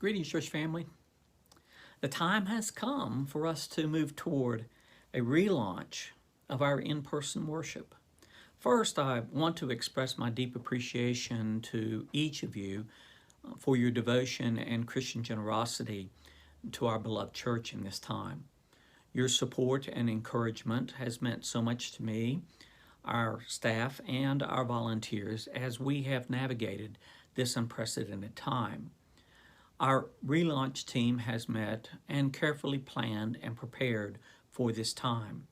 Greetings, church family. The time has come for us to move toward a relaunch of our in-person worship. First, I want to express my deep appreciation to each of you for your devotion and Christian generosity to our beloved church in this time. Your support and encouragement has meant so much to me, our staff, and our volunteers as we have navigated this unprecedented time. Our relaunch team has met and carefully planned and prepared for this time.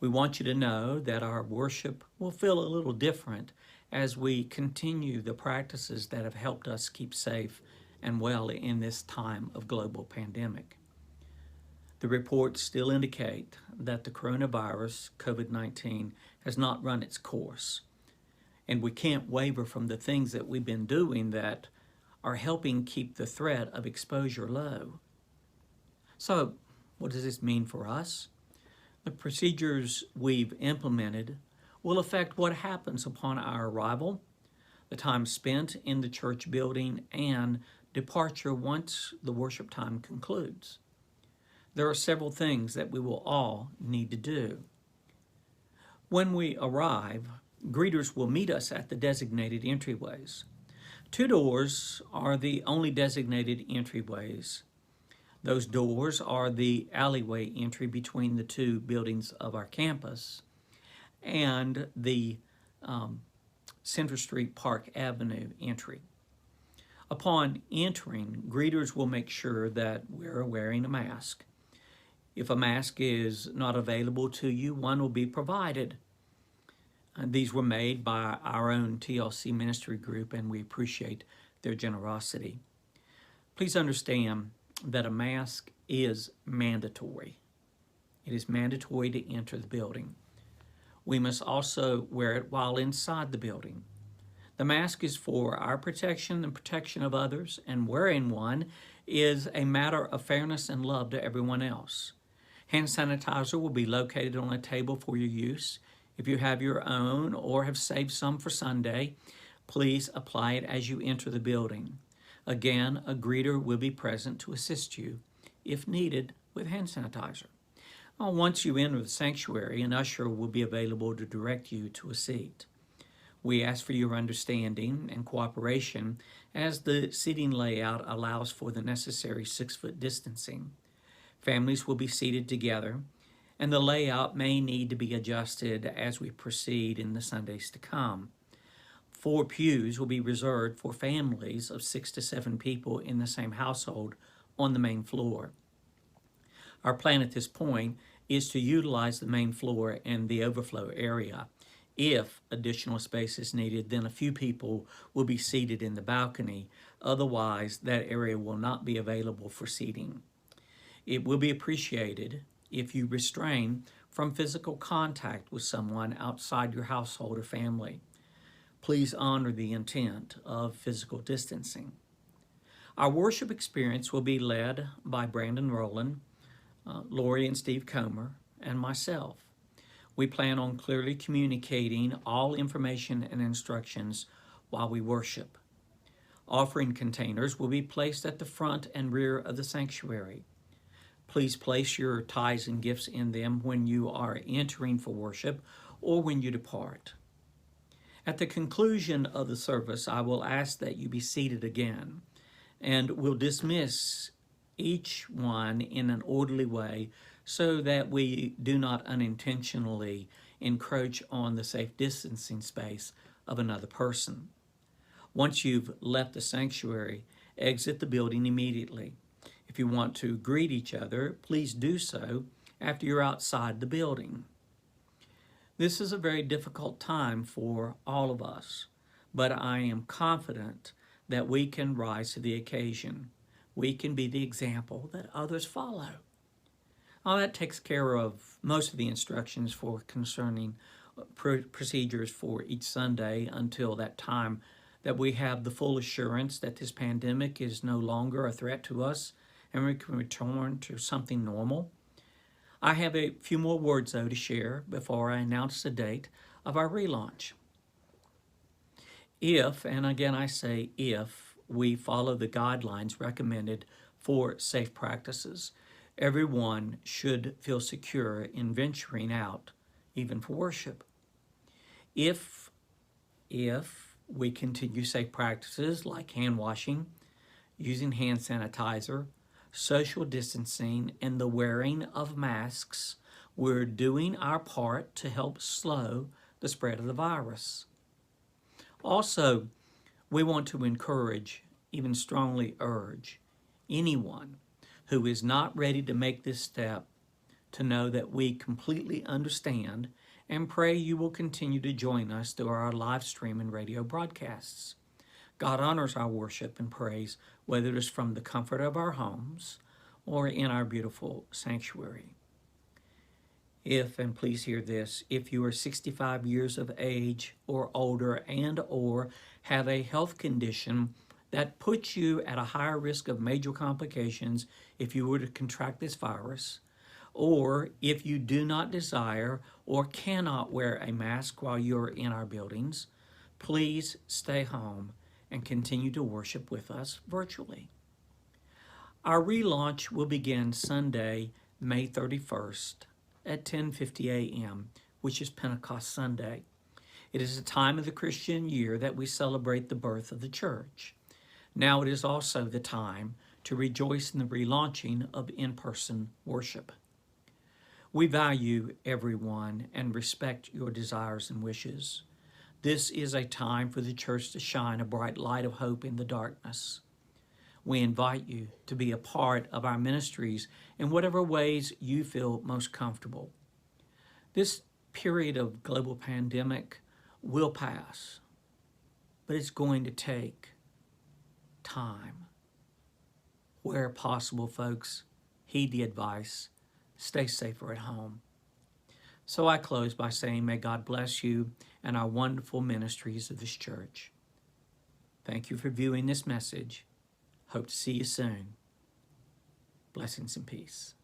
We want you to know that our worship will feel a little different as we continue the practices that have helped us keep safe and well in this time of global pandemic. The reports still indicate that the coronavirus, COVID-19, has not run its course. And we can't waver from the things that we've been doing that are helping keep the threat of exposure low. So, what does this mean for us? The procedures we've implemented will affect what happens upon our arrival, the time spent in the church building, and departure once the worship time concludes. There are several things that we will all need to do. When we arrive, greeters will meet us at the designated entryways. 2 doors are the only designated entryways. Those doors are the alleyway entry between the 2 buildings of our campus and the Center Street Park Avenue entry. Upon entering, greeters will make sure that we're wearing a mask. If a mask is not available to you, one will be provided. These were made by our own TLC ministry group, and we appreciate their generosity. Please understand that a mask is mandatory. It is mandatory to enter the building. We must also wear it while inside the building. The mask is for our protection and protection of others, and wearing one is a matter of fairness and love to everyone else. Hand sanitizer will be located on a table for your use. If you have your own or have saved some for Sunday, please apply it as you enter the building. Again, a greeter will be present to assist you, if needed, with hand sanitizer. Once you enter the sanctuary, an usher will be available to direct you to a seat. We ask for your understanding and cooperation as the seating layout allows for the necessary 6-foot distancing. Families will be seated together, and the layout may need to be adjusted as we proceed in the Sundays to come. 4 pews will be reserved for families of 6 to 7 people in the same household on the main floor. Our plan at this point is to utilize the main floor and the overflow area. If additional space is needed, then a few people will be seated in the balcony. Otherwise, that area will not be available for seating. It will be appreciated if you refrain from physical contact with someone outside your household or family. Please honor the intent of physical distancing. Our worship experience will be led by Brandon Rowland, Lori and Steve Comer, and myself. We plan on clearly communicating all information and instructions while we worship. Offering containers will be placed at the front and rear of the sanctuary. Please place your tithes and gifts in them when you are entering for worship or when you depart. At the conclusion of the service, I will ask that you be seated again, and will dismiss each one in an orderly way so that we do not unintentionally encroach on the safe distancing space of another person. Once you've left the sanctuary, exit the building immediately. If you want to greet each other, please do so after you're outside the building. This is a very difficult time for all of us, but I am confident that we can rise to the occasion. We can be the example that others follow. All that takes care of most of the instructions for concerning procedures for each Sunday until that time that we have the full assurance that this pandemic is no longer a threat to us and we can return to something normal. I have a few more words, though, to share before I announce the date of our relaunch. If, and again I say if, we follow the guidelines recommended for safe practices. Everyone should feel secure in venturing out, even for worship. If we continue safe practices like hand washing, using hand sanitizer, social distancing, and the wearing of masks, we're doing our part to help slow the spread of the virus. Also, we want to encourage, even strongly urge, anyone who is not ready to make this step to know that we completely understand and pray you will continue to join us through our live stream and radio broadcasts. God honors our worship and praise, whether it is from the comfort of our homes or in our beautiful sanctuary. If, and please hear this, if you are 65 years of age or older and or have a health condition that puts you at a higher risk of major complications if you were to contract this virus, or if you do not desire or cannot wear a mask while you're in our buildings, please stay home and continue to worship with us virtually. Our relaunch will begin Sunday, May 31st at 10:50 a.m., which is Pentecost Sunday. It is a time of the Christian year that we celebrate the birth of the church. Now it is also the time to rejoice in the relaunching of in-person worship. We value everyone and respect your desires and wishes. This is a time for the church to shine a bright light of hope in the darkness. We invite you to be a part of our ministries in whatever ways you feel most comfortable. This period of global pandemic will pass, but it's going to take time. Where possible, folks, heed the advice. Stay safer at home. So I close by saying, may God bless you and our wonderful ministries of this church. Thank you for viewing this message. Hope to see you soon. Blessings and peace.